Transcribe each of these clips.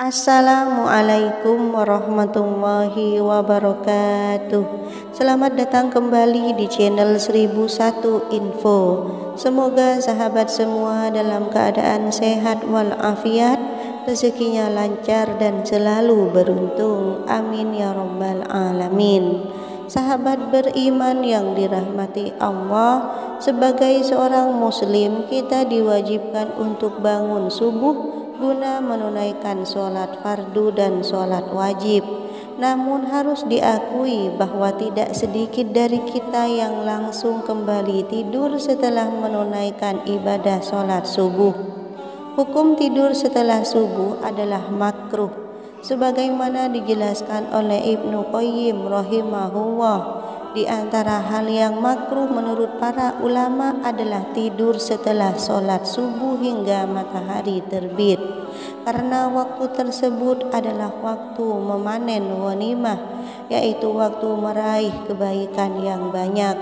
Assalamualaikum warahmatullahi wabarakatuh. Selamat datang kembali di channel 1001 Info. Semoga sahabat semua dalam keadaan sehat walafiat, rezekinya lancar dan selalu beruntung. Amin ya rabbal alamin. Sahabat beriman yang dirahmati Allah, sebagai seorang muslim kita diwajibkan untuk bangun subuh guna menunaikan sholat fardu dan sholat wajib. Namun harus diakui bahwa tidak sedikit dari kita yang langsung kembali tidur setelah menunaikan ibadah sholat subuh. Hukum tidur setelah subuh adalah makruh, sebagaimana dijelaskan oleh Ibnu Qayyim rahimahullah. Di antara hal yang makruh menurut para ulama adalah tidur setelah sholat subuh hingga matahari terbit, karena waktu tersebut adalah waktu memanen ghanimah, yaitu waktu meraih kebaikan yang banyak.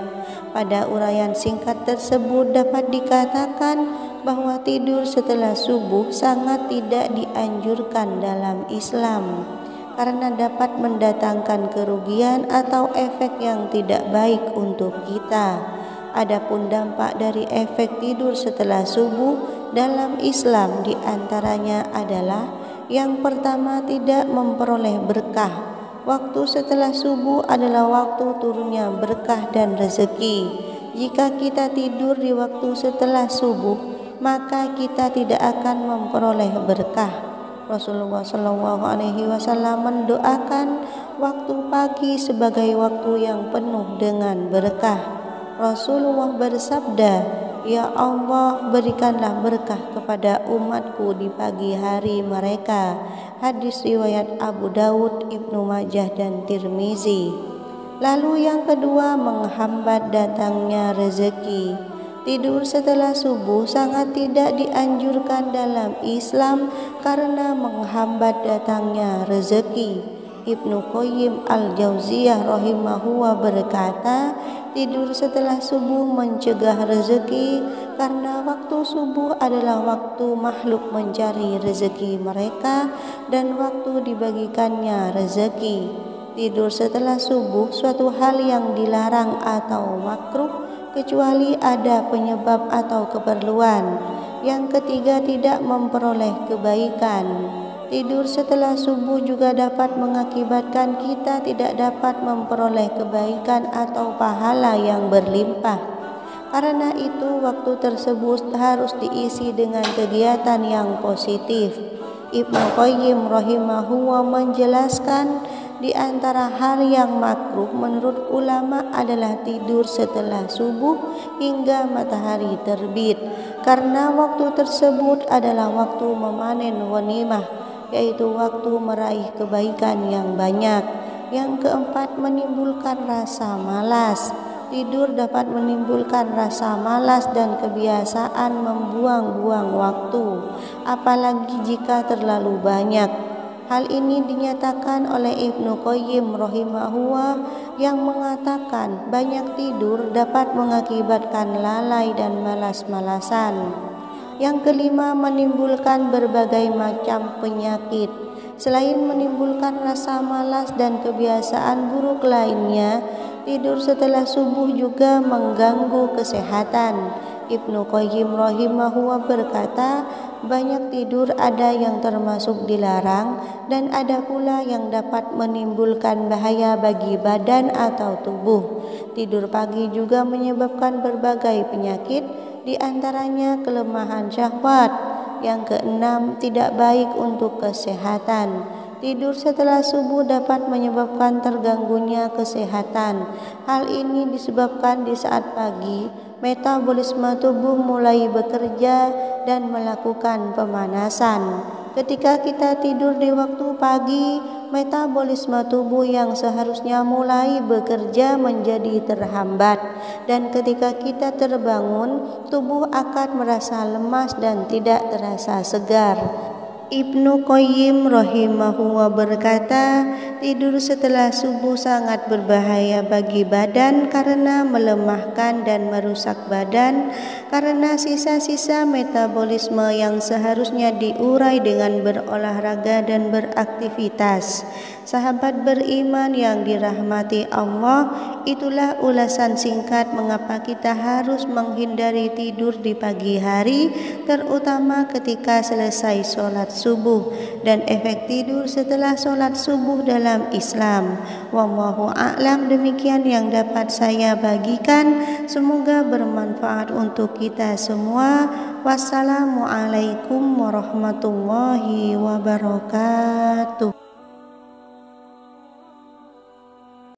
Pada uraian singkat tersebut dapat dikatakan bahwa tidur setelah subuh sangat tidak dianjurkan dalam Islam, karena dapat mendatangkan kerugian atau efek yang tidak baik untuk kita. Adapun dampak dari efek tidur setelah subuh dalam Islam diantaranya adalah: yang pertama, tidak memperoleh berkah. Waktu setelah subuh adalah waktu turunnya berkah dan rezeki. Jika kita tidur di waktu setelah subuh, maka kita tidak akan memperoleh berkah. Rasulullah SAW mendoakan waktu pagi sebagai waktu yang penuh dengan berkah. Rasulullah bersabda, "Ya Allah, berikanlah berkah kepada umatku di pagi hari mereka." Hadis riwayat Abu Daud, Ibnu Majah dan Tirmizi. Lalu yang kedua, menghambat datangnya rezeki. Tidur setelah subuh sangat tidak dianjurkan dalam Islam karena menghambat datangnya rezeki. Ibnu Qayyim al-Jauziyah rahimahullah berkata, tidur setelah subuh mencegah rezeki karena waktu subuh adalah waktu makhluk mencari rezeki mereka dan waktu dibagikannya rezeki. Tidur setelah subuh suatu hal yang dilarang atau makruh kecuali ada penyebab atau keperluan. Yang ketiga, tidak memperoleh kebaikan. Tidur setelah subuh juga dapat mengakibatkan kita tidak dapat memperoleh kebaikan atau pahala yang berlimpah. Karena itu waktu tersebut harus diisi dengan kegiatan yang positif. Ibnu Qayyim rahimahullah menjelaskan, di antara hal yang makruh menurut ulama adalah tidur setelah subuh hingga matahari terbit, karena waktu tersebut adalah waktu memanen ghanimah, yaitu waktu meraih kebaikan yang banyak. Yang keempat, menimbulkan rasa malas. Tidur dapat menimbulkan rasa malas dan kebiasaan membuang-buang waktu, apalagi jika terlalu banyak. Hal ini dinyatakan oleh Ibnu Qayyim rahimahullah yang mengatakan banyak tidur dapat mengakibatkan lalai dan malas-malasan. Yang kelima, menimbulkan berbagai macam penyakit. Selain menimbulkan rasa malas dan kebiasaan buruk lainnya, tidur setelah subuh juga mengganggu kesehatan. Ibnu Qayyim rahimahullah berkata, banyak tidur ada yang termasuk dilarang dan ada pula yang dapat menimbulkan bahaya bagi badan atau tubuh. Tidur pagi juga menyebabkan berbagai penyakit, di antaranya kelemahan syahwat. Yang keenam, tidak baik untuk kesehatan. Tidur setelah subuh dapat menyebabkan terganggunya kesehatan. Hal ini disebabkan di saat pagi metabolisme tubuh mulai bekerja dan melakukan pemanasan. Ketika kita tidur di waktu pagi, metabolisme tubuh yang seharusnya mulai bekerja menjadi terhambat, dan ketika kita terbangun, tubuh akan merasa lemas dan tidak terasa segar. Ibnu Qayyim rahimahullah berkata, tidur setelah subuh sangat berbahaya bagi badan karena melemahkan dan merusak badan, karena sisa-sisa metabolisme yang seharusnya diurai dengan berolahraga dan beraktivitas. Sahabat beriman yang dirahmati Allah, itulah ulasan singkat mengapa kita harus menghindari tidur di pagi hari, terutama ketika selesai sholat subuh, dan efek tidur setelah sholat subuh dalam Islam. Wallahu a'lam, demikian yang dapat saya bagikan, semoga bermanfaat untuk kita semua. Wassalamualaikum warahmatullahi wabarakatuh.